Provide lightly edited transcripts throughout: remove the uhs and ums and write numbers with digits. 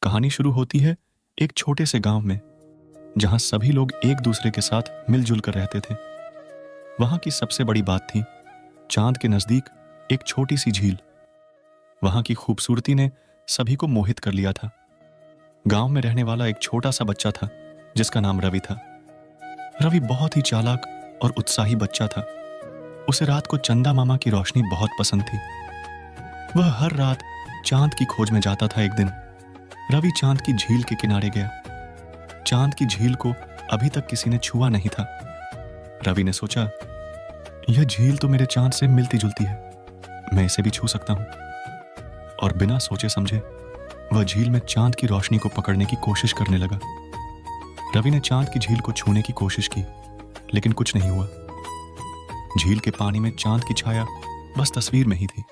कहानी शुरू होती है एक छोटे से गांव में, जहां सभी लोग एक दूसरे के साथ मिलजुल कर रहते थे। वहां की सबसे बड़ी बात थी चांद के नजदीक एक छोटी सी झील। वहां की खूबसूरती ने सभी को मोहित कर लिया था। गांव में रहने वाला एक छोटा सा बच्चा था जिसका नाम रवि था। रवि बहुत ही चालाक और उत्साही बच्चा था। उसे रात को चंदा मामा की रोशनी बहुत पसंद थी। वह हर रात चांद की खोज में जाता था। एक दिन रवि चांद की झील के किनारे गया। चांद की झील को अभी तक किसी ने छुआ नहीं था। रवि ने सोचा, यह झील तो मेरे चांद से मिलती जुलती है, मैं इसे भी छू सकता हूं। और बिना सोचे समझे वह झील में चांद की रोशनी को पकड़ने की कोशिश करने लगा। रवि ने चांद की झील को छूने की कोशिश की, लेकिन कुछ नहीं हुआ। झील के पानी में चांद की छाया बस तस्वीर में ही थी।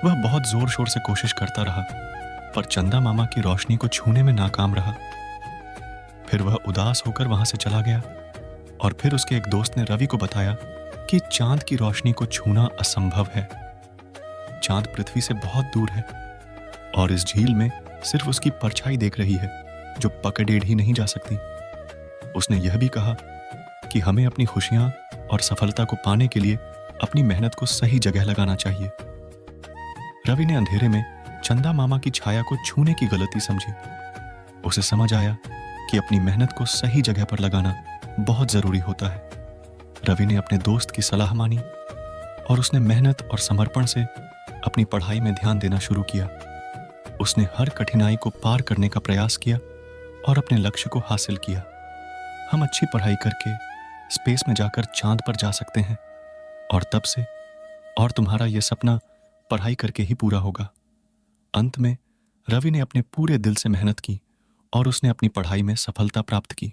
वह बहुत जोर शोर से कोशिश करता रहा, पर चंदा मामा की रोशनी को छूने में नाकाम रहा। फिर वह उदास होकर वहां से चला गया और फिर उसके एक दोस्त ने रवि को बताया कि चांद की रोशनी को छूना असंभव है। चांद पृथ्वी से बहुत दूर है और इस झील में सिर्फ उसकी परछाई देख रही है, जो पकड़ेड़ ही नहीं जा सकती। उसने यह भी कहा कि हमें अपनी खुशियां और सफलता को पाने के लिए अपनी मेहनत को सही जगह लगाना चाहिए। रवि ने अंधेरे में चंदा मामा की छाया को छूने की गलती समझी। उसे समझ आया कि अपनी मेहनत को सही जगह पर लगाना बहुत जरूरी होता है। रवि ने अपने दोस्त की सलाह मानी और उसने मेहनत और समर्पण से अपनी पढ़ाई में ध्यान देना शुरू किया। उसने हर कठिनाई को पार करने का प्रयास किया और अपने लक्ष्य को हासिल किया। हम अच्छी पढ़ाई करके स्पेस में जाकर चांद पर जा सकते हैं और तब से और तुम्हारा यह सपना पढ़ाई करके ही पूरा होगा। अंत में रवि ने अपने पूरे दिल से मेहनत की और उसने अपनी पढ़ाई में सफलता प्राप्त की।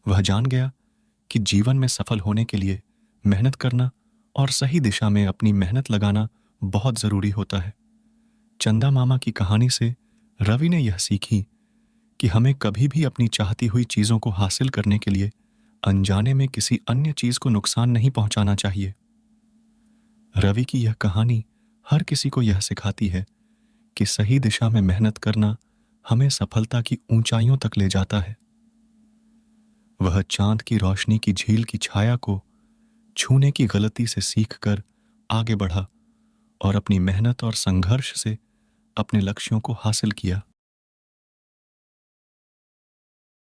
वह जान गया कि जीवन में सफल होने के लिए मेहनत करना और सही दिशा में अपनी मेहनत लगाना बहुत जरूरी होता है। चंदा मामा की कहानी से रवि ने यह सीखी कि हमें कभी भी अपनी चाहती हुई चीजों को हासिल करने के लिए अनजाने में किसी अन्य चीज को नुकसान नहीं पहुंचाना चाहिए। रवि की यह कहानी हर किसी को यह सिखाती है कि सही दिशा में मेहनत करना हमें सफलता की ऊंचाइयों तक ले जाता है। वह चांद की रोशनी की झील की छाया को छूने की गलती से सीखकर आगे बढ़ा और अपनी मेहनत और संघर्ष से अपने लक्ष्यों को हासिल किया।